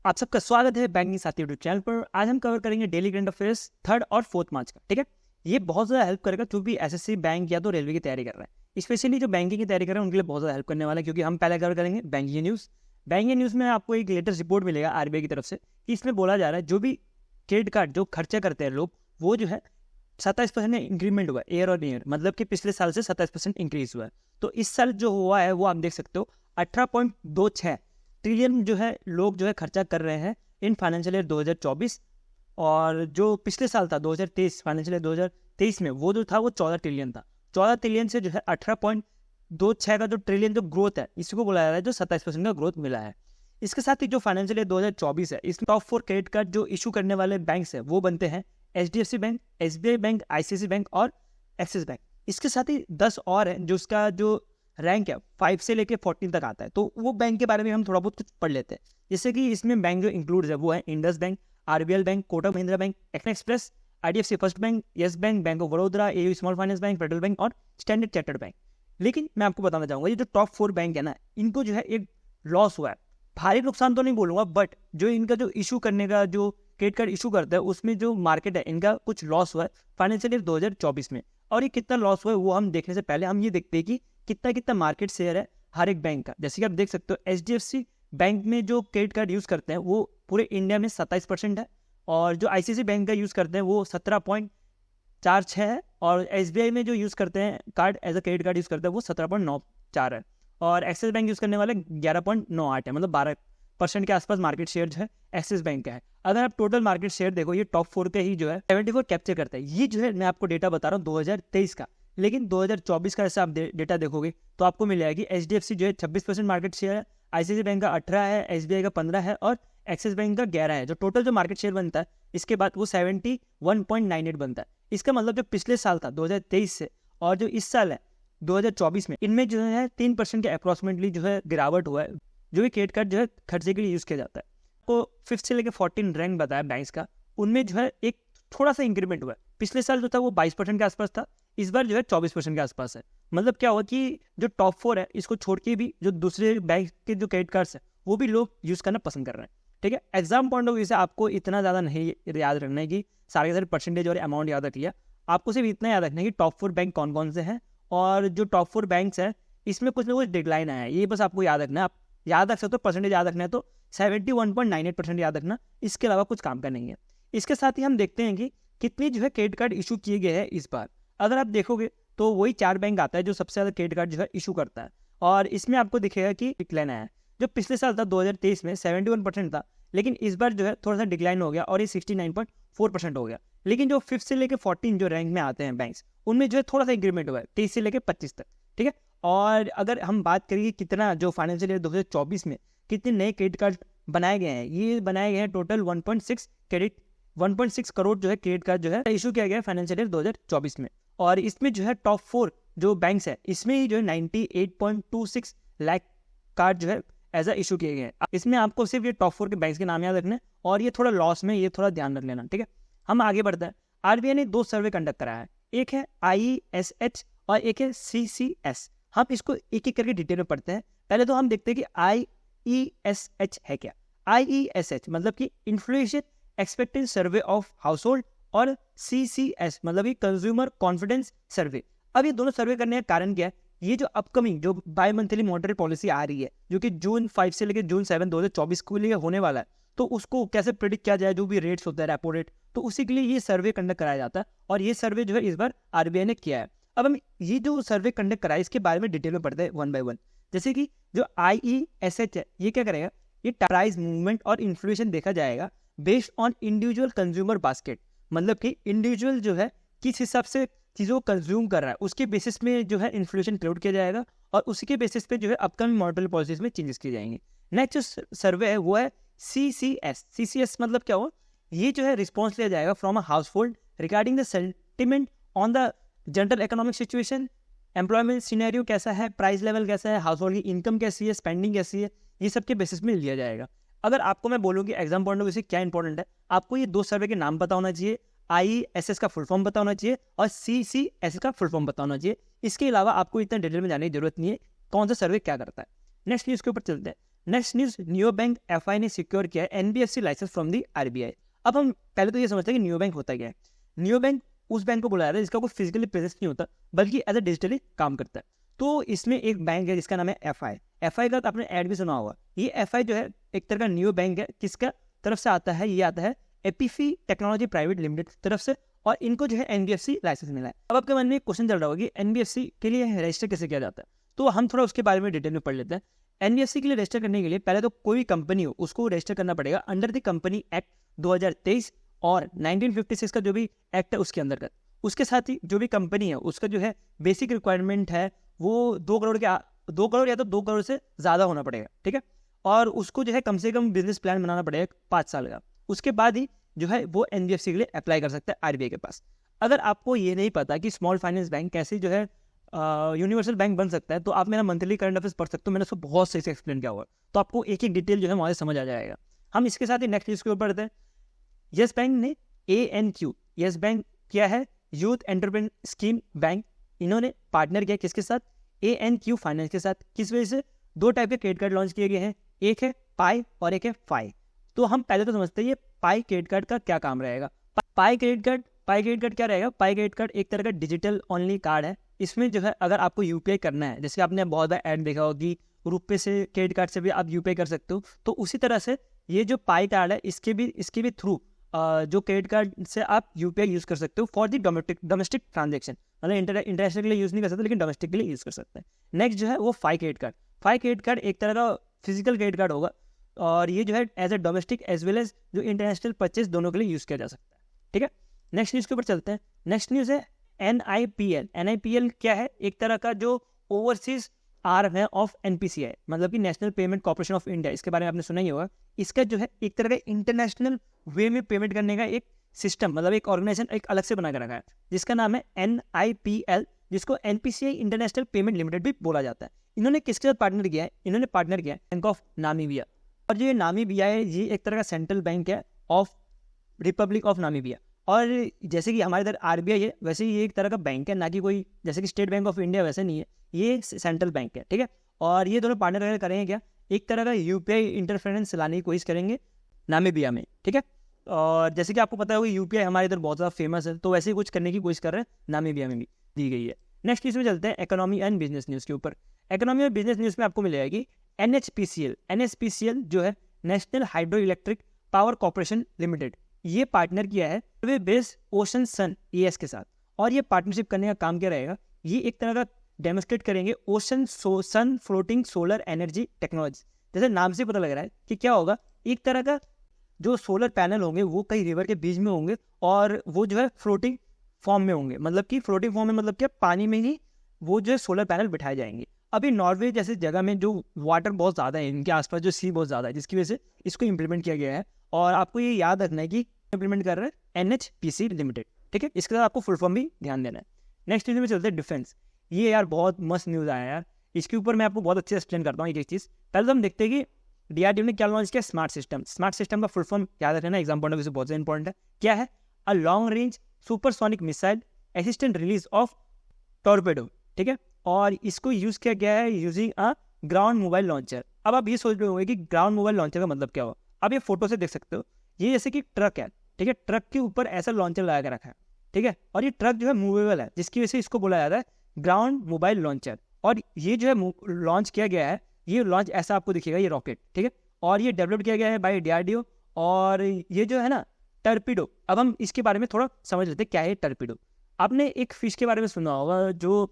आप सबका स्वागत है बैंकिंग साथी यूट्यूब चैनल पर। आज हम कवर करेंगे डेली करंट अफेयर्स 3 और 4 मार्च का। ठीक है, ये बहुत ज़्यादा हेल्प करेगा जो भी एसएससी बैंक या तो रेलवे की तैयारी कर रहे हैं। स्पेशली जो बैंकिंग की तैयारी कर रहे हैं उनके लिए बहुत ज़्यादा हेल्प करने वाला है, क्योंकि हम पहले कवर करेंगे बैंकिंग न्यूज़। बैंकिंग न्यूज़ में आपको एक लेटेस्ट रिपोर्ट मिलेगा आरबीआई की तरफ से कि इसमें बोला जा रहा है जो भी क्रेडिट कार्ड जो खर्चा करते हैं लोग, वो जो है 27% इंक्रीमेंट हुआ है ईयर ऑन ईयर, मतलब कि पिछले साल से 27% इंक्रीज हुआ है। तो इस साल जो हुआ है वो आप देख सकते हो 18.26 ट्रिलियन जो है लोग जो है खर्चा कर रहे हैं इन फाइनेंशियल ईयर 2024। और जो पिछले साल था 2023, फाइनेंशियल ईयर 2023 में वो जो था वो 14 ट्रिलियन था। 14 ट्रिलियन से जो है 18.26 का जो ट्रिलियन जो ग्रोथ है, इसको बोला जा रहा है जो 27% का ग्रोथ मिला है। इसके साथ ही जो फाइनेंशियल ईयर 2024 है, इसमें टॉप 4 क्रेडिट कार्ड जो इशू करने वाले बैंक्स है वो बनते हैं HDFC bank, SBI bank, ICICI bank और एक्सिस बैंक। इसके साथ ही 10 और है जो उसका जो रैंक है 5 से लेके 14 तक आता है। तो वो बैंक के बारे में हम थोड़ा बहुत कुछ पढ़ लेते हैं। जैसे कि इसमें बैंक जो इंक्लूड है वो है Indus bank, RBL bank, Kotak Mahindra bank, एक्ना express, IDFC first bank, yes bank, bank of Baroda, AU small finance bank, federal bank और स्टैंडर्ड चार्टर्ड बैंक। लेकिन मैं आपको बताना चाहूंगा ये जो टॉप 4 बैंक है ना, इनको जो है एक लॉस हुआ है। भारी नुकसान तो नहीं बोलूंगा, बट जो इनका जो इशू करने का जो क्रेडिट कार्ड इशू करता है उसमें जो मार्केट है इनका कुछ लॉस हुआ है फाइनेंशियल ईयर 2024 में। और ये कितना लॉस हुआ है वो हम देखने से पहले हम ये देखते हैं कि कितना कितना मार्केट शेयर है हर एक बैंक का। जैसे कि आप देख सकते हो HDFC बैंक में जो क्रेडिट कार्ड यूज़ करते हैं वो पूरे इंडिया में 27% है, और जो ICICI बैंक का यूज़ करते हैं वो 17.46 है, और SBI में जो यूज़ करते हैं card as a credit card use करते हैं वो 17.94 है, और एक्सिस बैंक यूज़ करने वाले 11.98 है, मतलब 12% के आसपास मार्केट शेयर जो है एक्सिस बैंक का है। अगर आप टोटल मार्केट शेयर देखो, ये टॉप 4 के ही जो है 74 कैप्चर करता है। ये जो है मैं आपको डेटा बता रहा हूँ 2023 का, लेकिन 2024 का ऐसा आप डेटा देखोगे तो आपको मिल जाएगी HDFC जो है 26% मार्केट शेयर है, ICICI बैंक का 18 है, SBI का 15 है और एक्सिस बैंक का 11 है। जो टोटल जो मार्केट शेयर बनता है इसके बाद वो 71.98 बनता है। इसका मतलब जो पिछले साल था 2023 से और जो इस साल है 2024 में, इनमें जो है 3% के अप्रॉक्सीमेटली जो है गिरावट हुआ है, जो भी क्रेडिट कार्ड जो है खर्चे के लिए यूज़ किया जाता है। आपको 5th से लेकर 14 रैंक बताया बैंक्स का, उनमें जो है एक थोड़ा सा इंक्रीमेंट हुआ है। पिछले साल जो था वो 22% के आसपास था, इस बार जो है 24% के आसपास है। मतलब क्या हुआ कि जो टॉप 4 है इसको छोड़ के भी जो दूसरे बैंक के जो क्रेडिट कार्ड्स है वो भी लोग यूज़ करना पसंद कर रहे हैं। ठीक है, एग्जाम पॉइंट ऑफ व्यू से आपको इतना ज़्यादा नहीं याद रखना है कि सारे के सारे परसेंटेज और अमाउंट याद रख लिया। आपको सिर्फ इतना याद रखना है कि टॉप 4 बैंक कौन कौन से हैं, और जो टॉप 4 बैंक्स हैं इसमें कुछ ना कुछ डिक्लाइन आया है, ये बस आपको याद रखना है। आप याद रख सकते हो, परसेंटेज याद रखना है तो 71.98% याद रखना, इसके अलावा कुछ काम का नहीं है। इसके साथ ही हम देखते हैं कि कितने जो है क्रेडिट कार्ड इशू किए गए हैं इस बार। अगर आप देखोगे तो वही 4 बैंक आता है जो सबसे ज़्यादा क्रेडिट कार्ड जो है इशू करता है, और इसमें आपको दिखेगा कि डिक्लाइन आया है। जो पिछले साल था 2023 में 71% था, लेकिन इस बार जो है थोड़ा सा डिक्लाइन हो गया और ये 69.4% हो गया। लेकिन जो 5th से लेकर 14 जो रैंक में आते हैं बैंक्स, उनमें जो है थोड़ा सा इंक्रीमेंट हुआ है 23 से लेकर 25 तक। ठीक है, और अगर हम बात करें कितना जो फाइनेंशियल ईयर 2024 में कितने नए क्रेडिट कार्ड बनाए गए हैं, ये बनाए गए हैं टोटल 1.6 करोड़ जो है क्रेडिट कार्ड जो है इशू किया गया है फाइनेंशियल ईयर 2024 में। और इसमें जो है टॉप 4 जो बैंक्स है इसमें ही जो है 98.26 लाख कार्ड जो है एज अ इशू किए गए हैं। इसमें आपको सिर्फ ये टॉप 4 के बैंक्स के नाम याद रखने, और ये थोड़ा लॉस में ये थोड़ा ध्यान रख लेना। ठीक है, हम आगे बढ़ते हैं। RBI ने 2 सर्वे कंडक्ट कराया है, एक है IESH और एक है CCS। हम इसको एक एक करके डिटेल में पढ़ते हैं। पहले तो हम देखते हैं कि IESH है क्या। IESH मतलब कि inflation expected survey of household, और CCS मतलब कि कंज्यूमर कॉन्फिडेंस सर्वे। अब ये दोनों सर्वे करने का कारण क्या है, ये जो अपकमिंग जो बाई मंथली मॉनेटरी पॉलिसी आ रही है जो कि जून 5 से लेकर जून 7 2024 के लिए होने वाला है, तो उसको कैसे प्रिडिक्ट किया जाए, जो भी रेट्स होता है रेपो रेट, तो उसी के लिए ये सर्वे कंडक्ट कराया जाता है, और ये सर्वे जो है इस बार RBI ने किया है। अब हम ये जो सर्वे कंडक्ट कराया इसके बारे में डिटेल में पढ़ते हैं वन बाय वन। जैसे कि जो IESH है ये क्या करेगा, ये प्राइस मूवमेंट और इन्फ्लेशन देखा जाएगा based on individual consumer basket. मतलब कि इंडिविजुअल जो है किस हिसाब से चीज़ों को कंज्यूम कर रहा है उसके बेसिस में जो है इन्फ्लेशन क्लाउड किया जाएगा, और उसी के बेसिस पे जो है अपकमिंग मॉनेटरी पॉलिसीज में चेंजेस किए जाएंगे। नेक्स्ट जो सर्वे है वो है CCS मतलब क्या हो, ये जो है रिस्पॉन्स लिया जाएगा from a house hold regarding the sentiment on the general economic situation, employment scenario कैसा है, प्राइस लेवल कैसा है, हाउस होल्ड की इनकम कैसी है, स्पेंडिंग कैसी है, ये सब के बेसिस में लिया जाएगा। अगर आपको मैं बोलूँ कि एग्जाम पॉइंट ऑफ व्यू से क्या इंपॉर्टेंट है, आपको ये 2 सर्वे के नाम पता होना चाहिए, IESH का फुल फॉर्म पता होना चाहिए और CCS का फुल फॉर्म पता होना चाहिए। इसके अलावा आपको इतना डिटेल में जाने की जरूरत नहीं है कौन सा सर्वे क्या करता है। नेक्स्ट न्यूज़ के ऊपर चलते हैं। Next news, neo bank Fi ने सिक्योर किया है NBFC license from the RBI. अब हम पहले तो ये समझते हैं कि नियो बैंक होता क्या है। नियो बैंक उस बैंक को बुलाया था जिसका कोई फिजिकली प्रेजेंस नहीं होता बल्कि एज ए डिजिटली काम करता है। तो इसमें एक बैंक है जिसका नाम है एफआई। एफआई का आपने ऐड भी सुना होगा। ये एफआई जो है एक तरह का नियो बैंक है। किसका तरफ से आता है? ये आता है एपीफी टेक्नोलॉजी प्राइवेट लिमिटेड तरफ से, और इनको जो है एनबीएफसी लाइसेंस मिला है। अब आपके मन में एक क्वेश्चन चल रहा होगा कि एनबीएफसी के लिए रजिस्टर कैसे किया जाता है, तो हम थोड़ा उसके बारे में डिटेल में पढ़ लेते हैं। एनबीएफसी के लिए रजिस्टर करने के लिए पहले तो कोई कंपनी हो उसको रजिस्टर करना पड़ेगा अंडर द कंपनी एक्ट 2023 और 1956 का जो भी एक्ट है उसके अंतर्गत। उसके साथ ही जो भी कंपनी है उसका जो है बेसिक रिक्वायरमेंट है वो 2 करोड़ या तो 2 करोड़ से ज़्यादा होना पड़ेगा, ठीक है। और उसको जो है कम से कम बिजनेस प्लान बनाना पड़ेगा 5 साल का। उसके बाद ही जो है वो एनबीएफसी के लिए अप्लाई कर सकता है आरबीआई के पास। अगर आपको ये नहीं पता कि स्मॉल फाइनेंस बैंक कैसे जो है यूनिवर्सल बैंक बन सकता है, तो आप मेरा मंथली करंट अफेयर्स पढ़ सकते हो। मैंने उसको बहुत सही से एक्सप्लेन किया हुआ है, तो आपको एक एक डिटेल जो है वहाँ से समझ आ जाएगा। हम इसके साथ ही नेक्स्ट न्यूज़ के ऊपर पढ़ते हैं। यस बैंक ने ANQ, यस बैंक क्या है? Youth entrepreneur scheme bank. इन्होंने पार्टनर किया किसके साथ? ANQ फाइनेंस के साथ। किस वजह से? 2 टाइप के क्रेडिट कार्ड लॉन्च किए गए हैं, एक है पाई और एक है फाई। तो हम पहले तो समझते हैं ये पाई क्रेडिट कार्ड का क्या काम रहेगा। पाई क्रेडिट कार्ड क्या रहेगा? पाई क्रेडिट कार्ड एक तरह का डिजिटल ओनली कार्ड है। इसमें जो है अगर आपको यूपीआई करना है, जैसे आपने बहुत बार ऐड देखा होगा कि रुपए से क्रेडिट कार्ड से भी आप यूपीआई कर सकते हो, तो उसी तरह से ये जो पाई कार्ड है इसके भी थ्रू जो क्रेडिट कार्ड से आप यूपीआई यूज़ कर सकते हो फॉर दी डोमेस्टिक ट्रांजेक्शन। मतलब इंटरनेशनल के लिए यूज़ नहीं कर सकते लेकिन डोमेस्टिक के लिए यूज़ कर सकते हैं। नेक्स्ट जो है वो फाई क्रेडिट कार्ड एक तरह का फिजिकल क्रेडिट कार्ड होगा, और ये जो है as a domestic as well as जो इंटरनेशनल परचेज दोनों के लिए यूज़ किया जा सकता है, ठीक है। नेक्स्ट न्यूज़ के ऊपर चलते हैं। नेक्स्ट न्यूज़ है NIPL क्या है? एक तरह का जो ओवरसीज आर्म है ऑफ NPCI, मतलब कि national payment corporation of India. इसके बारे में आपने सुना ही होगा। इसका जो है एक तरह का इंटरनेशनल वे में पेमेंट करने का एक सिस्टम, मतलब एक ऑर्गेनाइजेशन एक अलग से बना कर रखा है जिसका नाम है NIPL, जिसको NPCI इंटरनेशनल पेमेंट लिमिटेड भी बोला जाता है। इन्होंने किसके साथ पार्टनर किया है? इन्होंने पार्टनर किया है बैंक ऑफ नामीबिया। और जो ये नामीबिया है ये एक तरह का सेंट्रल बैंक है ऑफ रिपब्लिक ऑफ नामीबिया। और जैसे कि हमारे इधर आरबीआई है वैसे ही ये एक तरह का बैंक है, ना कि कोई जैसे कि स्टेट बैंक ऑफ इंडिया वैसे नहीं है, ये सेंट्रल बैंक है, ठीक है। और ये दोनों पार्टनर करेंगे क्या? एक तरह का यूपीआई इंटरफेरेंस लाने की कोशिश करेंगे नामीबिया में, ठीक है। और जैसे कि आपको पता होगा यूपीआई हमारे इधर बहुत ज़्यादा फेमस है, तो वैसे ही कुछ करने की कोशिश कर रहे हैं नामीबिया में भी दी गई है। नेक्स्ट न्यूज़ में चलते हैं इकोनॉमी एंड बिजनेस न्यूज़ के ऊपर। इकोनॉमी और बिजनेस न्यूज़ में आपको मिलेगा कि NHPCL जो है national hydro electric power corporation limited, ये पार्टनर किया है वे बेस ओशन सन ES के साथ। और ये पार्टनरशिप करने का काम क्या रहेगा? ये एक तरह का डेमोस्ट्रेट करेंगे ओशन सन फ्लोटिंग सोलर एनर्जी टेक्नोलॉजी। जैसे नाम से पता लग रहा है कि क्या होगा, एक तरह का जो सोलर पैनल होंगे वो कई रिवर के बीच में होंगे और वो जो है फ्लोटिंग फॉर्म में होंगे। मतलब कि फ्लोटिंग फॉर्म में मतलब क्या, पानी में ही वो जो है सोलर पैनल बिठाए जाएंगे। अभी नॉर्वे जैसे जगह में जो वाटर बहुत ज़्यादा है, इनके आसपास जो सी बहुत ज़्यादा है, जिसकी वजह से इसको इम्प्लीमेंट किया गया है। और आपको ये याद रखना है कि इम्प्लीमेंट कर रहा है NHPC लिमिटेड, ठीक है। इसके साथ आपको फुल फॉर्म भी ध्यान देना है। नेक्स्ट न्यूज़ में चलते हैं डिफेंस। ये यार बहुत मस्त न्यूज़ आया यार, इसके ऊपर मैं आपको बहुत अच्छे से एक्सप्लेन करता हूँ एक चीज़। पहले तो हम देखते हैं कि DRDO ने क्या लॉन्च किया, स्मार्ट सिस्टम। स्मार्ट सिस्टम का फुल फॉर्म याद रखना, एग्जाम पॉइंट ऑफ व्यू से बहुत ज़्यादा इंपॉर्टेंट है। क्या है? A long range supersonic missile assistant release of torpedo, ठीक है। और इसको यूज़ किया गया है using a ground mobile launcher. अब आप ये सोच रहे होंगे कि ग्राउंड मोबाइल लॉन्चर का मतलब क्या हुआ। अब ये फोटो से देख सकते हो, ये जैसे कि ट्रक है, ठीक है। ट्रक के ऊपर ऐसा लॉन्चर लगा के रखा है, ठीक है। और ये ट्रक जो है मूवेबल है, जिसकी वजह से इसको बोला जाता है ग्राउंड मोबाइल लॉन्चर। और ये जो है लॉन्च किया गया है, ये लॉन्च ऐसा आपको दिखेगा, ये रॉकेट, ठीक है। और ये डेवलप किया गया है बाय DRDO। और ये जो है ना टर्पीडो, अब हम इसके बारे में थोड़ा समझ लेते हैं क्या है टर्पीडो। आपने एक फिश के बारे में सुना होगा जो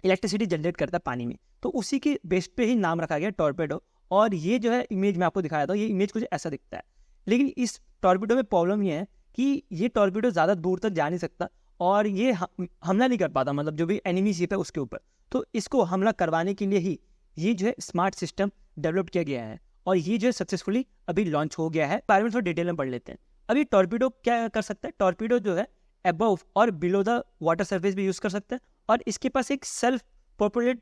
इलेक्ट्रिसिटी जनरेट करता है पानी में, तो उसी के बेस पे ही नाम रखा गया टॉर्पेडो। और ये जो है इमेज मैं आपको दिखाया था, ये इमेज कुछ ऐसा दिखता है। लेकिन इस टॉर्पेडो में प्रॉब्लम ये है कि ये टॉर्पेडो ज़्यादा दूर तक जा नहीं सकता और ये हमला नहीं कर पाता, मतलब जो भी एनिमी शिप है उसके ऊपर। तो इसको हमला करवाने के लिए ही ये जो है स्मार्ट सिस्टम डेवलप किया गया है और ये जो है सक्सेसफुली अभी लॉन्च हो गया है। बारे में थोड़ा डिटेल में पढ़ लेते हैं। अभी टॉर्पेडो क्या कर सकता है? टॉर्पेडो जो है अबव और बिलो द वाटर सरफेस भी यूज़ कर सकते हैं। और इसके पास एक self propelled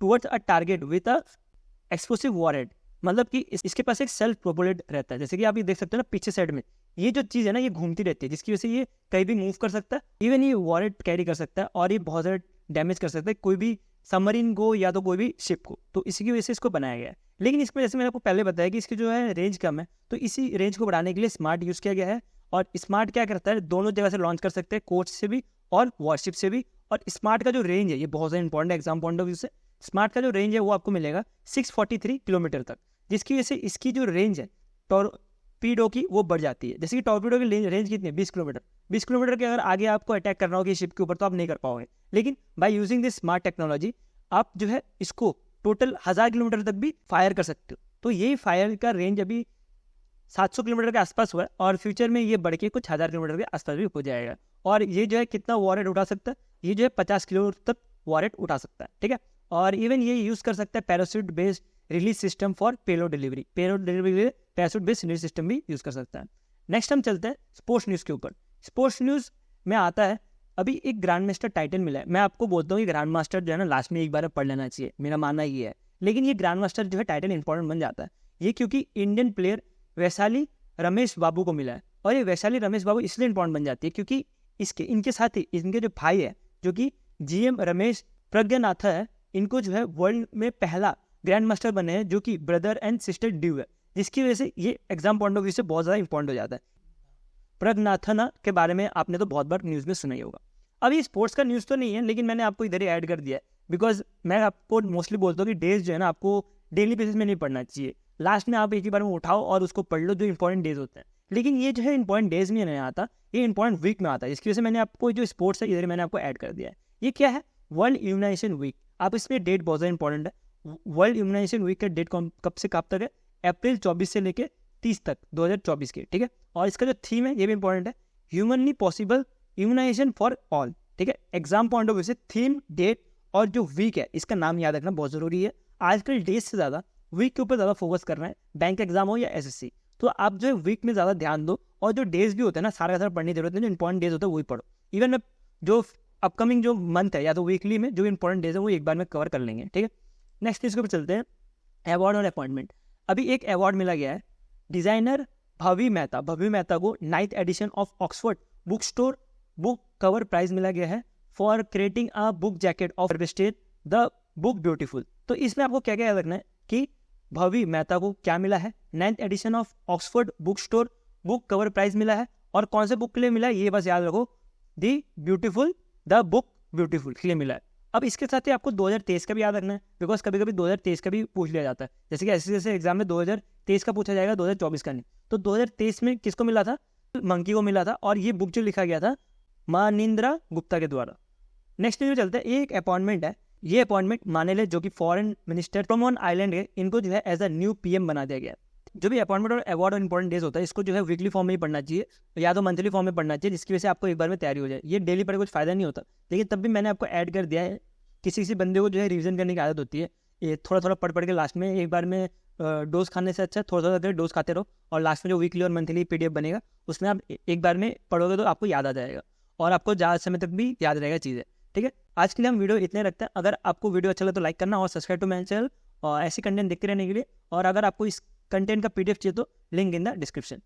towards a target with a explosive warhead, मतलब कि इसके पास एक सेल्फ प्रोपोलेट रहता है। जैसे कि आप ये देख सकते हैं ना पीछे साइड में, ये जो चीज़ है ना ये घूमती रहती है, जिसकी वजह से ये कहीं भी मूव कर सकता है। इवन ये वॉरहेड कैरी कर सकता है और ये बहुत ज़्यादा डैमेज कर सकता है। कोई भी सबमरीन को या तो कोई भी शिप को, तो इसी की वजह से इसको बनाया गया है। लेकिन इसमें जैसे मैंने आपको पहले बताया कि इसकी जो है रेंज कम है, तो इसी रेंज को बढ़ाने के लिए स्मार्ट यूज़ किया गया है। और स्मार्ट क्या करता है, दोनों जगह से लॉन्च कर सकते हैं, कोस्ट से भी और वॉरशिप से भी। और स्मार्ट का जो रेंज है ये बहुत ज़्यादा इंपॉर्टेंट है एग्जाम पॉइंट ऑफ व्यू से। स्मार्ट का जो रेंज है वो आपको मिलेगा 643 किलोमीटर तक, जिसकी वजह से इसकी जो रेंज है टॉर्पीडो की वो बढ़ जाती है। जैसे कि टॉर्पीडो की रेंज कितनी है, 20 किलोमीटर। 20 किलोमीटर के अगर आगे आपको अटैक करना होगा शिप के ऊपर तो आप नहीं कर पाओगे। लेकिन by using this smart technology आप जो है इसको टोटल 1000 किलोमीटर तक भी फायर कर सकते हो। तो ये फायर का रेंज अभी 700 किलोमीटर के आसपास हुआ है और फ्यूचर में ये बढ़ के कुछ 1000 किलोमीटर के आसपास भी हो जाएगा। और ये जो है कितना वॉरेट उठा सकता है, ये जो है 50 किलो तक वॉरेट उठा सकता है, ठीक है। और इवन ये यूज़ कर सकता है parachute based release system for payload delivery. Payload delivery के लिए पैराशूट बेस्ड रिलीज सिस्टम भी यूज़ कर सकता है। नेक्स्ट हम चलते हैं स्पोर्ट्स न्यूज़ के ऊपर। स्पोर्ट्स न्यूज़ में आता है अभी एक ग्रैंड मास्टर टाइटल मिला है। मैं आपको बोलता हूँ कि ग्रैंड मास्टर जो है ना लास्ट में एक बार पढ़ लेना चाहिए, मेरा मानना ये है। लेकिन ये ग्रैंड मास्टर जो है टाइटल इंपॉर्टेंट बन जाता है ये क्योंकि इंडियन प्लेयर वैशाली रमेश बाबू को मिला है। और ये वैशाली रमेश बाबू इसलिए इंपॉर्टेंट बन जाती है क्योंकि इनके साथ ही इनके जो भाई है जो कि GM रमेश प्रज्ञानाथा है, इनको जो है वर्ल्ड में पहला ग्रैंड मास्टर बने हैं जो कि ब्रदर एंड सिस्टर ड्यू है, जिसकी वजह से ये एग्जाम पॉइंट ऑफ व्यू से बहुत ज़्यादा इंपॉर्टेंट हो जाता है। प्रज्ञानाथा के बारे में आपने तो बहुत बार न्यूज़ में सुना ही होगा। अभी स्पोर्ट्स का न्यूज़ तो नहीं है लेकिन मैंने आपको इधर ही ऐड कर दिया है बिकॉज मैं आपको मोस्टली बोलता हूँ कि डेज जो है ना आपको डेली बेसिस में नहीं पढ़ना चाहिए। लास्ट में आप एक ही बार में उठाओ और उसको पढ़ लो जो इंपॉर्टेंट डेज होते हैं। लेकिन ये जो है इंपॉर्टेंट डेज में नहीं आता, ये इंपॉर्टेंट वीक में आता है। इसकी वजह से मैंने आपको जो स्पोर्ट्स है इधर मैंने आपको ऐड कर दिया है। ये क्या है, वर्ल्ड इम्यूनाइजेशन वीक। आप इसमें डेट बहुत ज़्यादा इंपॉर्टेंट है। वर्ल्ड इम्यूनाइजेशन वीक का डेट कब से कब तक है, अप्रैल 24 से लेकर 30 तक 2024 के, ठीक है। और इसका जो थीम है ये भी इंपॉर्टेंट है, humanly possible immunisation for all, ठीक है। एग्जाम पॉइंट ऑफ व्यू से थीम, डेट और जो वीक है इसका नाम याद रखना बहुत ज़रूरी है। आजकल डेज से ज़्यादा वीक के ऊपर ज़्यादा फोकस करना है, बैंक एग्जाम हो या SSC। तो आप जो है वीक में ज़्यादा ध्यान दो और जो डेज भी होते हैं ना सारा का सारा पढ़ने की जरूरत नहीं, जो इंपॉर्टेंट डेज होता है वही पढ़ो। इवन जो अपकमिंग जो मंथ है या तो वीकली में जो इंपॉर्टेंट डेज है वो एक बार में कवर कर लेंगे, ठीक है। नेक्स्ट इसके ऊपर चलते हैं, अवार्ड और अपॉइंटमेंट। अभी एक अवार्ड मिला गया है डिज़ाइनर भवी मेहता को 9th edition of Oxford book store book cover prize मिला गया है for creating a book jacket of state the book beautiful. तो इसमें आपको क्या क्या याद रखना है कि भवी मेहता को क्या मिला है, 9th edition of Oxford book store book cover prize मिला है और कौन से बुक के लिए मिला है ये बस याद रखो, द बुक ब्यूटीफुल के लिए मिला है। अब इसके साथ ही आपको 2023 का भी याद रखना है बिकॉज कभी कभी 2023 का भी पूछ लिया जाता है। जैसे कि ऐसे एग्जाम में 2023 का पूछा जाएगा, 2024 का नहीं। तो 2023 में किसको मिला था, मंकी को मिला था और ये बुक जो लिखा गया था मानिंद्रा गुप्ता के द्वारा। नेक्स्ट में चलते हैं, ये एक अपॉइंटमेंट है। ये अपॉइंटमेंट मानेले जो कि फॉरेन मिनिस्टर सोलोमन आइलैंड है, इनको जो है एज अ न्यू PM बना दिया गया है। जो भी अपॉइंटमेंट और अवार्ड और इंपॉर्टेंट डेज होता है इसको जो है वीकली फॉर्म में ही पढ़ना चाहिए या तो मंथली फॉर्म में पढ़ना चाहिए, जिसकी वजह से आपको एक बार में तैयारी हो जाए। ये डेली पढ़े कुछ फायदा नहीं होता, लेकिन तब भी मैंने आपको ऐड कर दिया है। किसी बंदे को जो है रिवीजन करने की आदत होती है, ये थोड़ा थोड़ा पढ़ के लास्ट में एक बार में डोज खाने से अच्छा थोड़ा थोड़ा डोज खाते रहो और लास्ट में जो वीकली और मंथली PDF बनेगा उसमें आप एक बार में पढ़ोगे तो आपको याद आ जाएगा और आपको ज़्यादा समय तक भी याद रहेगा चीज़ें, ठीक है। आज के लिए हम वीडियो इतने रखते हैं। अगर आपको वीडियो अच्छा लगे तो लाइक करना और सब्सक्राइब टू माय चैनल और ऐसी कंटेंट देखते रहने के लिए। और अगर आपको इस कंटेंट का PDF चाहिए तो लिंक इन द डिस्क्रिप्शन।